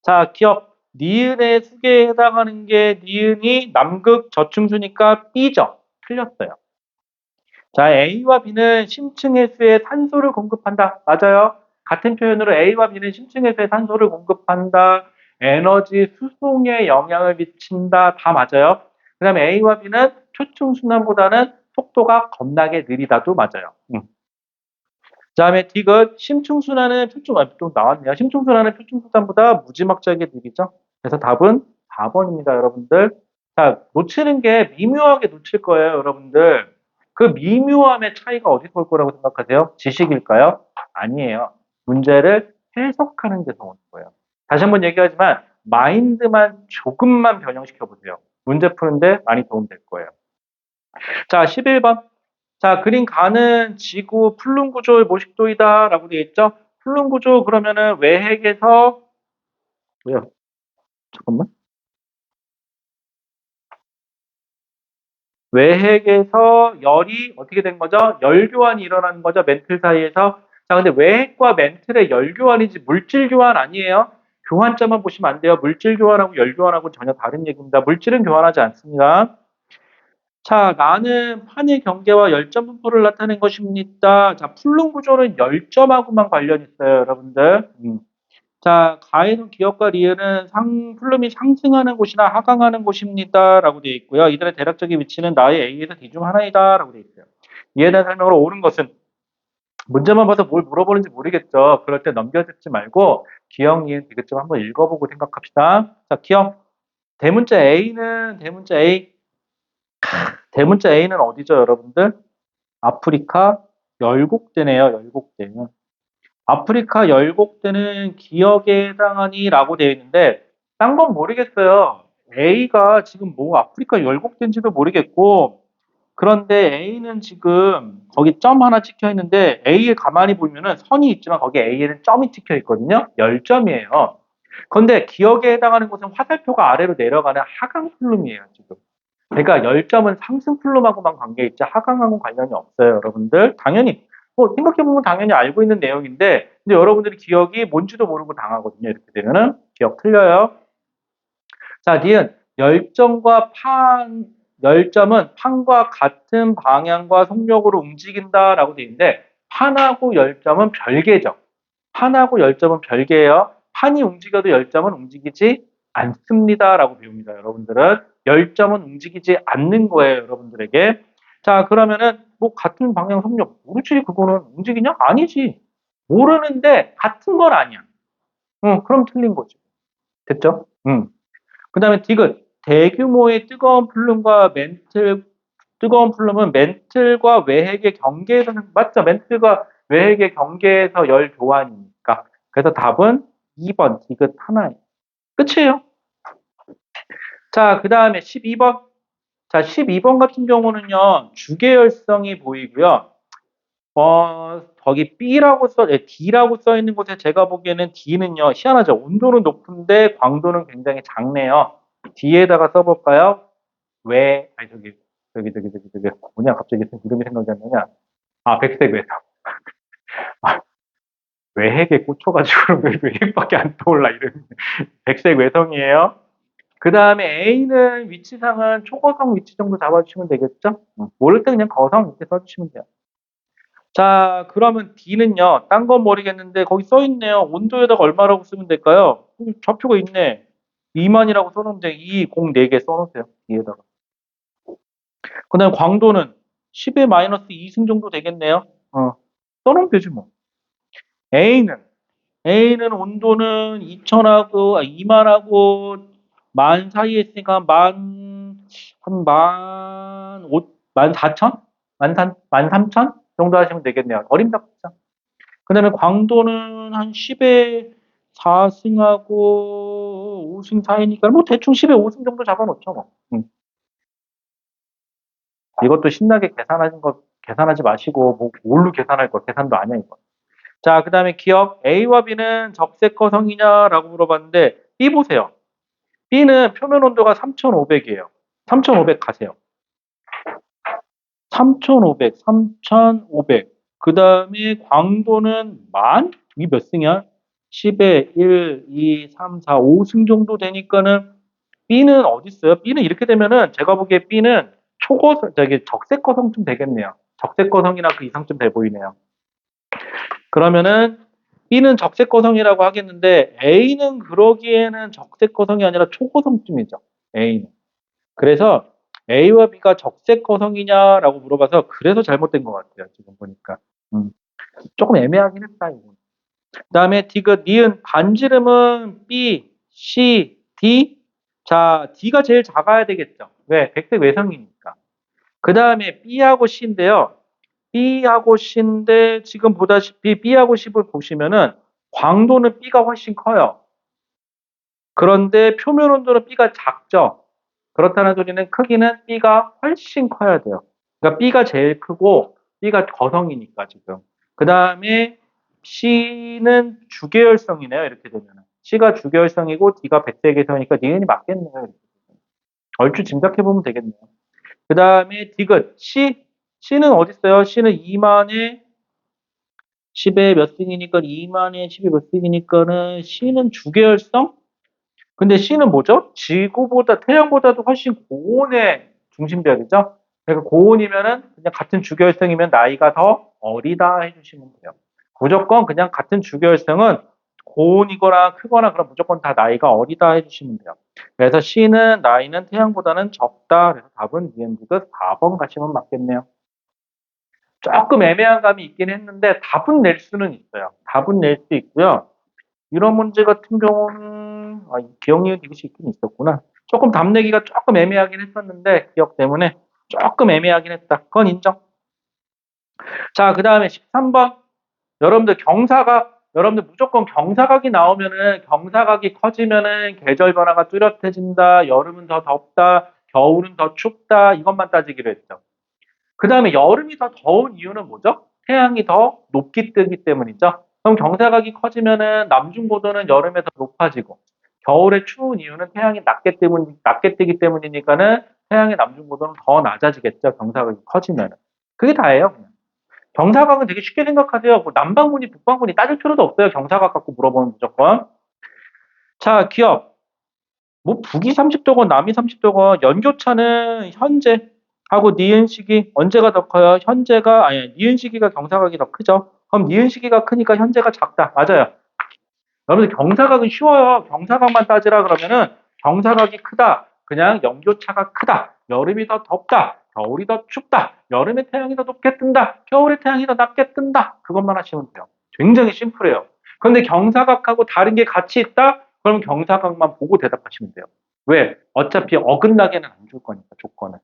자, 기억. 니은의 수계에 해당하는 게 니은이 남극 저층수니까 B죠. 틀렸어요. 자, A와 B는 심층해수에 산소를 공급한다. 맞아요. 같은 표현으로 A와 B는 심층해수에 산소를 공급한다. 에너지 수송에 영향을 미친다. 다 맞아요. 그 다음에 A와 B는 초층순환보다는 속도가 겁나게 느리다도 맞아요. 그 다음에 D은 심층순환은 또 나왔네요. 심층순환은 표층순환보다 무지막지하게 느리죠. 그래서 답은 4번입니다, 여러분들. 자, 놓치는 게 미묘하게 놓칠 거예요, 여러분들. 그 미묘함의 차이가 어디서 올 거라고 생각하세요? 지식일까요? 아니에요. 문제를 해석하는 데서 오는 거예요. 다시 한번 얘기하지만 마인드만 조금만 변형시켜 보세요. 문제 푸는데 많이 도움될 거예요. 자, 11번. 자, 그림 가는 지구 플룸 구조의 모식도이다 라고 되어 있죠. 플룸 구조 그러면은 외핵에서 뭐야? 잠깐만. 외핵에서 열이 어떻게 된 거죠? 열 교환이 일어나는 거죠. 멘틀 사이에서. 자, 근데 외핵과 멘틀의 열 교환이지 물질 교환 아니에요. 교환자만 보시면 안 돼요. 물질 교환하고 열 교환하고 전혀 다른 얘기입니다. 물질은 교환하지 않습니다. 자, 나는 판의 경계와 열점 분포를 나타낸 것입니다. 자, 플룸 구조는 열점하고만 관련 있어요, 여러분들. 자, 가해는 기억과 리을은 플룸이 상승하는 곳이나 하강하는 곳입니다. 라고 되어 있고요. 이들의 대략적인 위치는 나의 A에서 D 중 하나이다. 라고 되어 있어요. 이에 대한 설명으로 옳은 것은 문제만 봐서 뭘 물어보는지 모르겠죠. 그럴 때 넘겨듣지 말고 기억, 니은, 디귿 한번 읽어보고 생각합시다. 자, 기억. 대문자 A는 대문자 A. 대문자 A는 어디죠, 여러분들? 아프리카 열곡대네요, 열곡대는. 아프리카 열곡대는 기억에 해당하니 라고 되어 있는데, 딴 건 모르겠어요. A가 지금 뭐 아프리카 열곡대인지도 모르겠고, 그런데 A는 지금 거기 점 하나 찍혀 있는데, A에 가만히 보면은 선이 있지만 거기에 A에는 점이 찍혀 있거든요. 10점이에요. 그런데 기억에 해당하는 곳은 화살표가 아래로 내려가는 하강 플룸이에요, 지금. 그러니까 10점은 상승 플룸하고만 관계있지 하강하고 관련이 없어요, 여러분들. 당연히 생각해보면 당연히 알고 있는 내용인데 근데 여러분들이 기억이 뭔지도 모르고 당하거든요. 이렇게 되면은 기억 틀려요. 자, 니은 열점은 판과 같은 방향과 속력으로 움직인다라고 되어 있는데 판하고 열점은 별개죠. 판하고 열점은 별개예요. 판이 움직여도 열점은 움직이지 않습니다라고 배웁니다. 여러분들은 열점은 움직이지 않는 거예요. 여러분들에게. 자, 그러면은 뭐 같은 방향 속력 모르지 그거는 움직이냐? 아니지. 모르는데 같은 건 아니야. 응, 그럼 틀린 거지. 됐죠? 응. 그다음에 디귿. 대규모의 뜨거운 플룸과 뜨거운 플룸은 멘틀과 외핵의 경계에서는 맞죠? 멘틀과 외핵의 경계에서 열 교환이니까. 그래서 답은 2번 디귿 하나예요. 끝이에요. 자, 그다음에 12번. 자, 12번 같은 경우는요. 주계열성이 보이고요. 거기 D라고 써 있는 곳에 제가 보기에는 D는요, 희한하죠. 온도는 높은데 광도는 굉장히 작네요. D에다가 써볼까요? 뭐냐, 갑자기 이름이 생각이 안 나냐? 아, 백색 외성. 아, 외핵에 꽂혀가지고 왜 외핵밖에 안 떠올라, 이름이. 백색 외성이에요. 그 다음에 A는 위치상은 초고성 위치 정도 잡아주시면 되겠죠? 모를 때 그냥 거성 이렇게 써주시면 돼요. 자, 그러면 D는요, 딴 건 모르겠는데, 거기 써있네요. 온도에다가 얼마라고 쓰면 될까요? 좌표가 있네. 2만이라고 써놓으면 돼. 2, 0, 4개 써놓으세요. D에다가. 그 다음에 광도는 10의 마이너스 2승 정도 되겠네요. 써놓으면 되지 뭐. A는 온도는 2만하고 만 사이에 있으니까 만 4천? 만 3천? 정도 하시면 되겠네요. 어림잡죠. 그 다음에 광도는 한 10에 4승하고 5승 사이니까 뭐 대충 10에 5승 정도 잡아놓죠. 뭐. 이것도 신나게 계산하지 마시고 뭐 뭘로 계산할 거 계산도 아니야 이거. 자, 그 다음에 기억 A와 B는 적색거성이냐라고 물어봤는데 B 보세요. B는 표면 온도가 3,500이에요. 3,500 가세요. 3,500. 그 다음에 광도는 이게 몇 승이야? 10에 1, 2, 3, 4, 5승 정도 되니까는 B는 어디 있어요? B는 이렇게 되면은 제가 보기에 B는 적색거성쯤 되겠네요. 적색거성이나 그 이상쯤 돼 보이네요. 그러면은 B는 적색거성이라고 하겠는데 A는 그러기에는 적색거성이 아니라 초고성쯤이죠. A는. 그래서 A와 B가 적색거성이냐라고 물어봐서 그래서 잘못된 것 같아요. 지금 보니까. 조금 애매하긴 했다. 이거. 그다음에 디귿, 니은 반지름은 B, C, D. 자, D가 제일 작아야 되겠죠. 왜? 백색 외성이니까. 그 다음에 B하고 C인데요. B하고 C인데 지금 보다시피 B하고 C를 보시면은 광도는 B가 훨씬 커요. 그런데 표면 온도는 B가 작죠. 그렇다는 소리는 크기는 B가 훨씬 커야 돼요. 그러니까 B가 제일 크고 B가 거성이니까 지금. 그 다음에 C는 주계열성이네요. 이렇게 되면은. C가 주계열성이고 D가 백색외성이니까 니은이 맞겠네요. 이렇게. 얼추 짐작해보면 되겠네요. 그 다음에 디귿 C는 어디 있어요? C는 2만에 10에 몇 승이니까 2만에 10이 몇 승이니까는 C는 주계열성? 근데 C는 뭐죠? 태양보다도 훨씬 고온의 중심되어야겠죠? 그러니까 고온이면은 그냥 같은 주계열성이면 나이가 더 어리다 해주시면 돼요. 무조건 그냥 같은 주계열성은 고온이거나 크거나 그럼 무조건 다 나이가 어리다 해주시면 돼요. 그래서 C는 나이는 태양보다는 적다. 그래서 답은 니은디귿 4번 가시면 맞겠네요. 조금 애매한 감이 있긴 했는데 답은 낼 수는 있어요. 답은 낼 수 있고요. 이런 문제 같은 경우는 기억 니은 디귿이 있긴 있었구나. 조금 답 내기가 조금 애매하긴 했었는데 기억 때문에 조금 애매하긴 했다. 그건 인정. 자, 그 다음에 13번. 여러분들 무조건 경사각이 나오면은 경사각이 커지면은 계절 변화가 뚜렷해진다. 여름은 더 덥다. 겨울은 더 춥다. 이것만 따지기로 했죠. 그 다음에 여름이 더 더운 이유는 뭐죠? 태양이 더 높기 뜨기 때문이죠. 그럼 경사각이 커지면은 남중고도는 여름에 더 높아지고 겨울에 추운 이유는 태양이 낮게 뜨기 때문이니까는 태양의 남중고도는 더 낮아지겠죠. 경사각이 커지면은. 그게 다예요. 그냥. 경사각은 되게 쉽게 생각하세요. 뭐 남방분이 북방분이 따질 필요도 없어요. 경사각 갖고 물어보면 무조건. 자, 기억. 뭐 북이 30도건 남이 30도건 연교차는 현재하고 니은 시기 언제가 더 커요? 니은 시기가 경사각이 더 크죠. 그럼 니은 시기가 크니까 현재가 작다. 맞아요. 여러분들 경사각은 쉬워요. 경사각만 따지라 그러면은 경사각이 크다. 그냥 연교차가 크다. 여름이 더 덥다. 겨울이 더 춥다. 여름에 태양이 더 높게 뜬다. 겨울에 태양이 더 낮게 뜬다. 그것만 하시면 돼요. 굉장히 심플해요. 그런데 경사각하고 다른 게 같이 있다? 그럼 경사각만 보고 대답하시면 돼요. 왜? 어차피 어긋나게는 안 줄 거니까 조건은.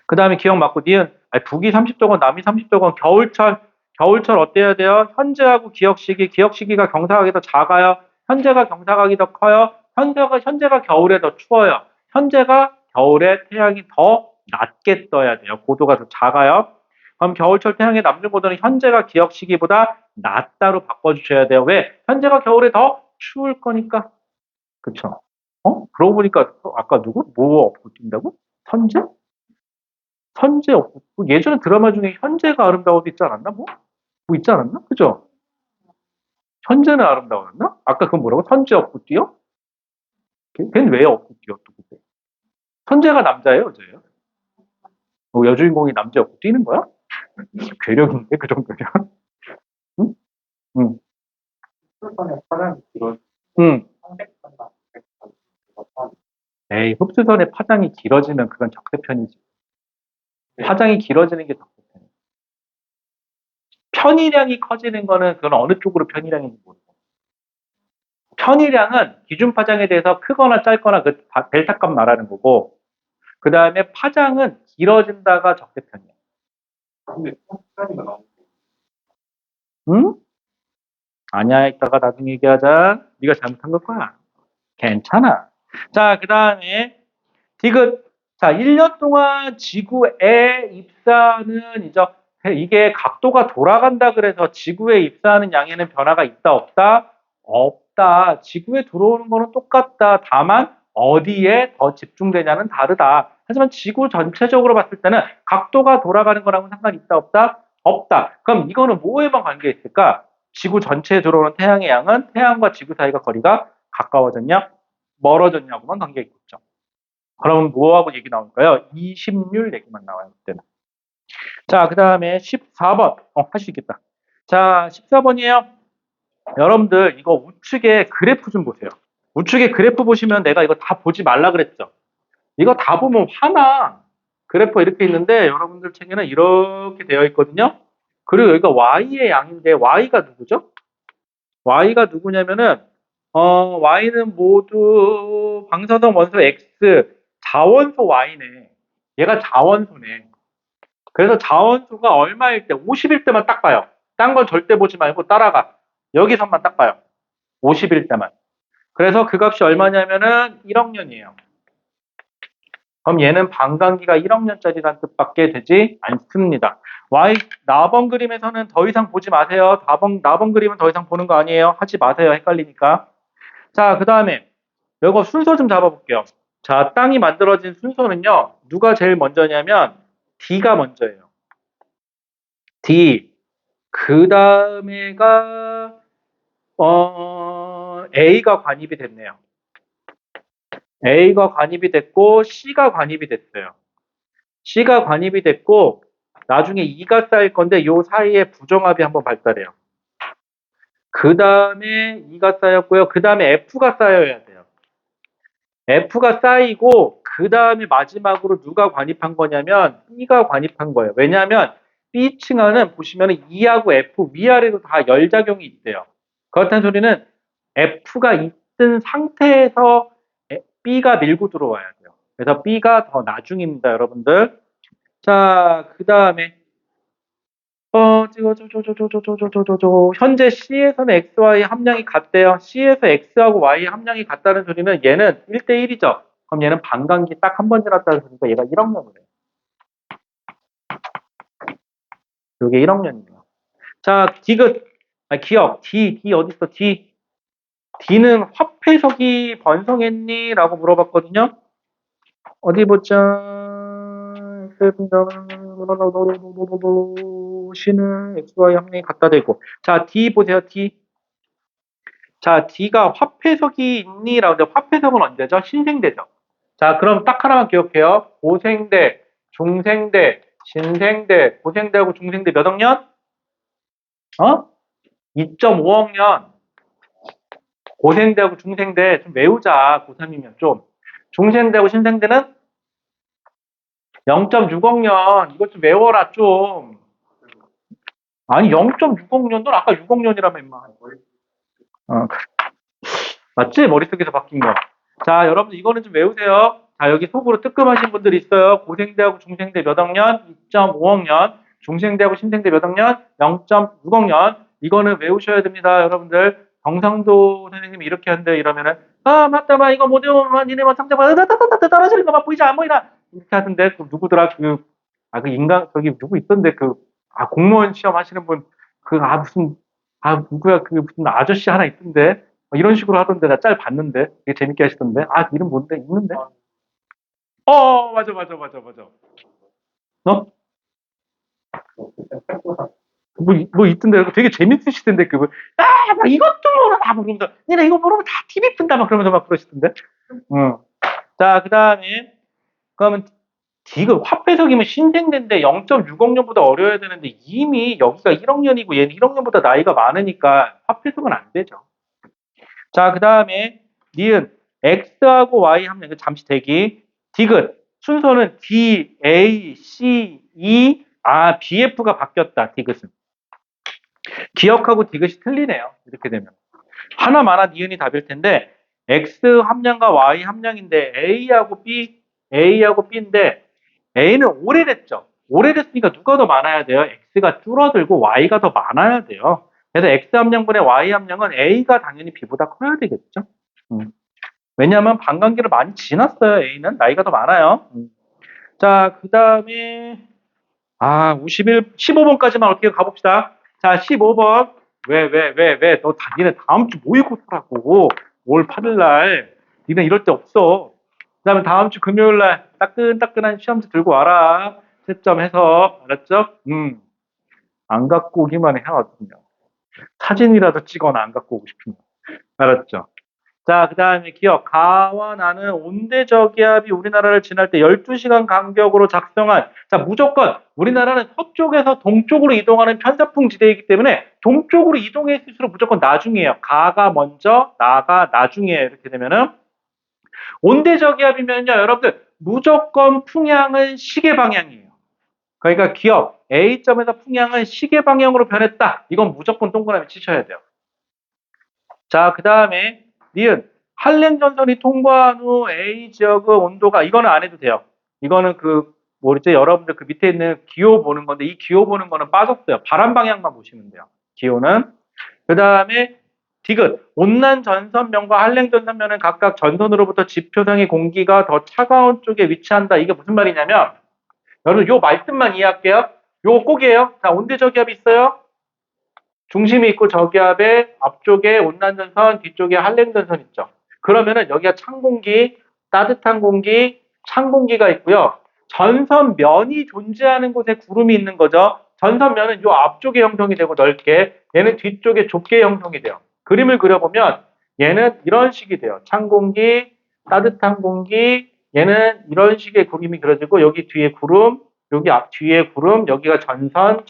그 다음에 기억 맞고 니은 북위 30도건 남위 30도건 겨울철 어때야 돼요? 현재하고 기억 시기가 경사각이 더 작아요. 현재가 경사각이 더 커요. 현재가 겨울에 더 추워요. 현재가 겨울에 태양이 더 낮게 떠야 돼요. 고도가 더 작아요. 그럼 겨울철 태양의 남는 고도는 현재가 기억 시기보다 낮다로 바꿔주셔야 돼요. 왜? 현재가 겨울에 더 추울 거니까. 그쵸? 그러고 보니까 아까 누구? 뭐 없고 뛴다고? 선재? 선재 없고 예전에 드라마 중에 현재가 아름다워도 있지 않았나? 뭐 있지 않았나? 그죠? 현재는 아름다웠나? 아까 그건 뭐라고? 선재 없고 뛰어? 걔는 왜 없고 뛰어? 또 그때? 선재가 남자예요, 여자예요? 여주인공이 남자 없고 뛰는 거야? 괴력인데 그 정도면? 응? 응. 응. 에이, 흡수선의 파장이 길어지면 그건 적대편이지. 파장이 길어지는 게 적대편이야. 편의량이 커지는 거는 그건 어느 쪽으로 편의량인지 모르고. 편의량은 기준 파장에 대해서 크거나 짧거나 그 델타 값 말하는 거고, 그 다음에 파장은 길어진다가 적대편이야. 응? 아니야, 이따가 나중에 얘기하자. 네가 잘못한 걸 거야. 괜찮아. 자, 그 다음에 디귿. 자, 1년 동안 지구에 입사하는 이게 각도가 돌아간다 그래서 지구에 입사하는 양에는 변화가 있다 없다? 없다. 지구에 들어오는 거는 똑같다. 다만 어디에 더 집중되냐는 다르다. 하지만 지구 전체적으로 봤을 때는 각도가 돌아가는 거랑은 상관이 있다 없다? 없다. 그럼 이거는 뭐에만 관계 있을까? 지구 전체에 들어오는 태양의 양은 태양과 지구 사이가 거리가 가까워졌냐? 멀어졌냐고만 관계 있겠죠. 그럼 뭐하고 얘기 나올까요? 이심률 얘기만 나와요, 그때는. 자, 그 다음에 14번. 할 수 있겠다. 자, 14번이에요. 여러분들, 이거 우측에 그래프 좀 보세요. 우측에 그래프 보시면 내가 이거 다 보지 말라 그랬죠? 이거 다 보면 화나. 그래프 이렇게 있는데, 여러분들 책에는 이렇게 되어 있거든요. 그리고 여기가 Y의 양인데, Y가 누구죠? Y가 누구냐면은, Y는 모두 방사성 원소 X, 자원소 Y네. 얘가 자원소네. 그래서 자원소가 얼마일 때, 50일 때만 딱 봐요. 딴 건 절대 보지 말고 따라가. 여기서만 딱 봐요. 50일 때만. 그래서 그 값이 얼마냐면은 1억 년이에요. 그럼 얘는 반감기가 1억 년짜리란 뜻밖에 되지 않습니다. 나번 그림에서는 더 이상 보지 마세요. 나번 그림은 더 이상 보는 거 아니에요. 하지 마세요. 헷갈리니까. 자, 그 다음에 이거 순서 좀 잡아볼게요. 자, 땅이 만들어진 순서는요. 누가 제일 먼저냐면 D가 먼저예요. D. 그 다음에가 A가 관입이 됐네요. A가 관입이 됐고 C가 관입이 됐어요. C가 관입이 됐고 나중에 E가 쌓일 건데 요 사이에 부정합이 한번 발달해요. 그 다음에 E가 쌓였고요. 그 다음에 F가 쌓여야 돼요. F가 쌓이고 그 다음에 마지막으로 누가 관입한 거냐면 B가 관입한 거예요. 왜냐하면 B층하는 보시면 E하고 F 위아래로 다 열작용이 있대요. 그렇다는 소리는 F가 있던 상태에서 B가 밀고 들어와야 돼요. 그래서 B가 더 나중입니다, 여러분들. 자, 그 다음에 현재 C에서는 XY 함량이 같대요. C에서 X하고 Y의 함량이 같다는 소리는 얘는 1대1이죠. 그럼 얘는 반감기 딱 한 번 지났다는 소리니까 얘가 1억 년이에요. 이게 1억 년이에요. 자, 기억. D 어디 있어? D는 화폐석이 번성했니? 라고 물어봤거든요. 어디 보자. C는 XY 함량이 같다 되고. 자, D 보세요. D. 자, D가 화폐석이 있니? 라고 하는데 화폐석은 언제죠? 신생대죠. 자, 그럼 딱 하나만 기억해요. 고생대, 중생대, 신생대, 고생대하고 중생대 몇 억 년? 어? 2.5억 년. 고생대하고 중생대 좀 외우자. 고3이면 좀. 중생대하고 신생대는 0.6억 년. 이것 좀 외워라, 좀. 아니, 0.6억 년. 넌 아까 6억 년이라며, 임마. 어, 맞지? 머릿속에서 바뀐 거. 자, 여러분들 이거는 좀 외우세요. 자, 여기 속으로 뜨끔하신 분들이 있어요. 고생대하고 중생대 몇 억 년? 2.5억 년. 중생대하고 신생대 몇 억 년? 0.6억 년. 이거는 외우셔야 됩니다, 여러분들. 경상도 선생님이 이렇게 한대 이러면은 아 맞다 마 이거 못 외우면 니네만 상대방 떨어지는 거만 보이지 안 보이나 이렇게 하던데 그 누구더라 그 인간 저기 누구 있던데 공무원 시험 하시는 분 무슨 누구야 그 무슨 아저씨 하나 있던데 이런 식으로 하던데 나 짤 봤는데 되게 재밌게 하시던데 이름 뭔데 있는데 맞아 맞아 맞아 맞아 어? 뭐 있던데 되게 재밌으시던데 그분 막 이것도 모르나 막 그러면서 니네 이거 모르면 다 TV 푼다 막 그러면서 막 그러시던데 자 그다음에 그러면 지금 화폐석이면 신생대인데 0.6억 년보다 어려야 되는데 이미 여기가 1억 년이고 얘는 1억 년보다 나이가 많으니까 화폐석은 안 되죠. 자, 그 다음에 니은 X하고 Y 합령 잠시 대기. 디귿 순서는 D, A, C, E BF가 바뀌었다. 디귿은 기억하고 디귿이 틀리네요. 이렇게 되면 하나 많아 니은이 답일 텐데 X 함량과 Y 함량인데 A하고 B인데 A는 오래됐죠. 오래됐으니까 누가 더 많아야 돼요? X가 줄어들고 Y가 더 많아야 돼요. 그래서 X 함량분의 Y 함량은 A가 당연히 B보다 커야 되겠죠. 왜냐하면 반감기를 많이 지났어요. A는 나이가 더 많아요. 자, 그 다음에 15번까지만 어떻게 가봅시다. 자, 15번. 왜? 너 니네 다음 주 모의고사라고. 5월 8일 날. 니네 이럴 때 없어. 그 다음에 다음 주 금요일 날 따끈따끈한 시험지 들고 와라. 채점해서. 알았죠? 안 갖고 오기만 해왔군요. 사진이라도 찍거나 안 갖고 오고 싶으면. 알았죠? 자, 그 다음에 기억. 가와 나는 온대저기압이 우리나라를 지날 때 12시간 간격으로 작성한, 자, 무조건 우리나라는 서쪽에서 동쪽으로 이동하는 편사풍 지대이기 때문에 동쪽으로 이동했을수록 무조건 나중이에요. 가가 먼저, 나가 나중이에요. 이렇게 되면은. 온대저기압이면요, 여러분들, 무조건 풍향은 시계 방향이에요. 그러니까 기억. A점에서 풍향은 시계 방향으로 변했다. 이건 무조건 동그라미 치셔야 돼요. 자, 그 다음에 니은 한랭전선이 통과한 후 A 지역의 온도가 이거는 안 해도 돼요. 이거는 뭐지 여러분들 그 밑에 있는 기호 보는 건데 이 기호 보는 거는 빠졌어요. 바람 방향만 보시면 돼요. 기호는 그 다음에 디귿 온난 전선면과 한랭전선면은 각각 전선으로부터 지표상의 공기가 더 차가운 쪽에 위치한다. 이게 무슨 말이냐면 여러분 요 말뜻만 이해할게요. 요거 꼭이에요. 자 온대저기압이 있어요. 중심이 있고 저기압의 앞쪽에 온난전선, 뒤쪽에 한랭전선 있죠. 그러면은 여기가 찬 공기, 따뜻한 공기, 찬 공기가 있고요. 전선면이 존재하는 곳에 구름이 있는 거죠. 전선면은 요 앞쪽에 형성이 되고 넓게, 얘는 뒤쪽에 좁게 형성이 돼요. 그림을 그려보면 얘는 이런 식이 돼요. 찬 공기, 따뜻한 공기, 얘는 이런 식의 그림이 그려지고 여기 뒤에 구름, 여기 앞 뒤에 구름, 여기가 전선면.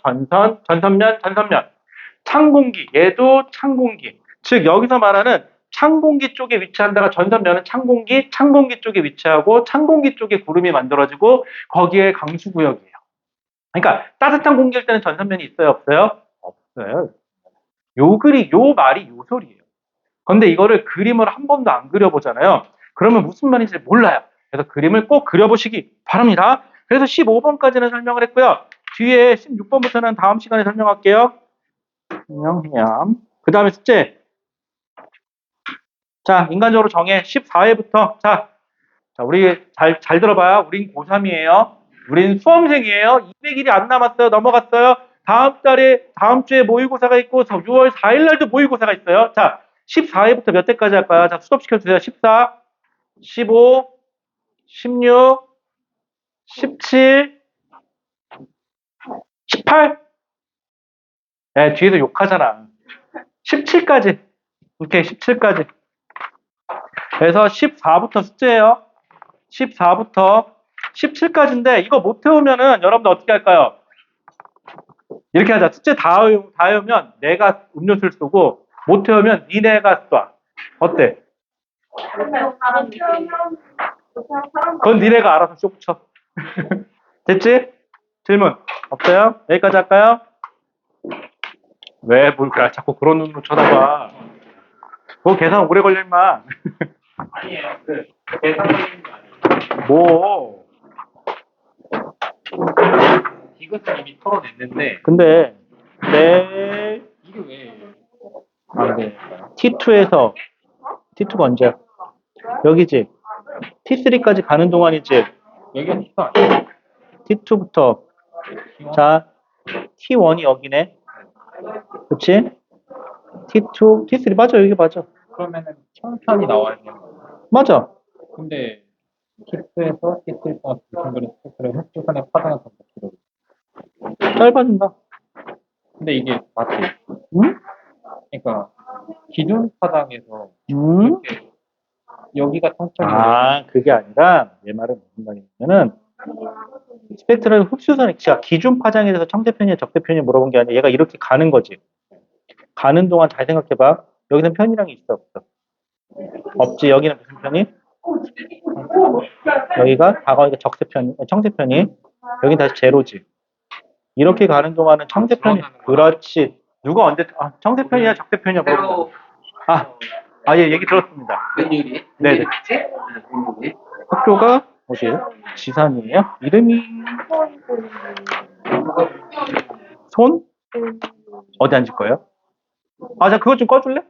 찬 공기, 얘도 찬 공기. 즉 여기서 말하는 찬 공기 쪽에 위치한다가 전선면은 찬 공기 쪽에 위치하고 찬 공기 쪽에 구름이 만들어지고 거기에 강수구역이에요. 그러니까 따뜻한 공기일 때는 전선면이 있어요, 없어요? 없어요. 요 말이 요 소리예요. 근데 이거를 그림을 한 번도 안 그려보잖아요. 그러면 무슨 말인지 몰라요. 그래서 그림을 꼭 그려보시기 바랍니다. 그래서 15번까지는 설명을 했고요. 뒤에 16번부터는 다음 시간에 설명할게요. 해양. 그 다음에 숙제. 자, 인간적으로 정해. 14회부터. 자, 우리 잘 들어봐요. 우린 고3이에요. 우린 수험생이에요. 200일이 안 남았어요. 넘어갔어요. 다음 주에 모의고사가 있고, 6월 4일 날도 모의고사가 있어요. 자, 14회부터 몇 대까지 할까요? 자, 수업시켜주세요. 14, 15, 16, 17, 18? 네, 뒤에서 욕하잖아. 17까지. 오케이, 17까지. 그래서 14부터 숙제예요. 14부터 17까지인데 이거 못 태우면은 여러분들 어떻게 할까요? 이렇게 하자. 숙제 다 외우면 내가 음료수를 쏘고 못 외우면 니네가 쏴. 어때? 그건 니네가 알아서 쇼 붙여. 됐지? 질문 없어요? 여기까지 할까요? 왜 뭘 그래? 자꾸 그런 눈으로 쳐다봐. 그거 계산 오래 걸려 임마. 아니에요. 계산 걸리는 거 아니에요. 뭐 이것은 이미 털어냈는데 근데 내 이게 왜 안 되니까요? T2에서 T2가 언제야? 여기지. T3까지 가는 동안이지. 여기가 티터 아니에요? T2부터 자 T1이 여기네. 그치? T2, T3 맞아. 여기 맞아. 그러면은 청편이 나와야 되는 거예요. 맞아. 근데 키스에서 키스에서 중간에 스펙트를 흡수선의 파장을 더 길어. 짧아진다. 근데 이게 맞지? 응? 그러니까 기준 파장에서 응? 이렇게 여기가 청편이 아, 그게 아니라 얘 말은 무슨 말이냐면은 스펙트럴 흡수선이 자 기준 파장에 대해서 청대편이야 적대편이 물어본 게 아니라 얘가 이렇게 가는 거지. 가는 동안 잘 생각해봐. 여기는 편이랑 있어 없어? 없지. 여기는 무슨 편이? 여기가 다가오니까 적대편, 청대편이 여긴 다시 제로지. 이렇게 가는 동안은 청대편이 그렇지. 누가 언제 청대편이야 적대편이야 물어본 거. 예, 얘기 들었습니다. 웬일이? 네네. 학교가 어디? 지산이에요? 이름이 손? 어디 앉을 거예요? 자, 그것 좀 꺼줄래?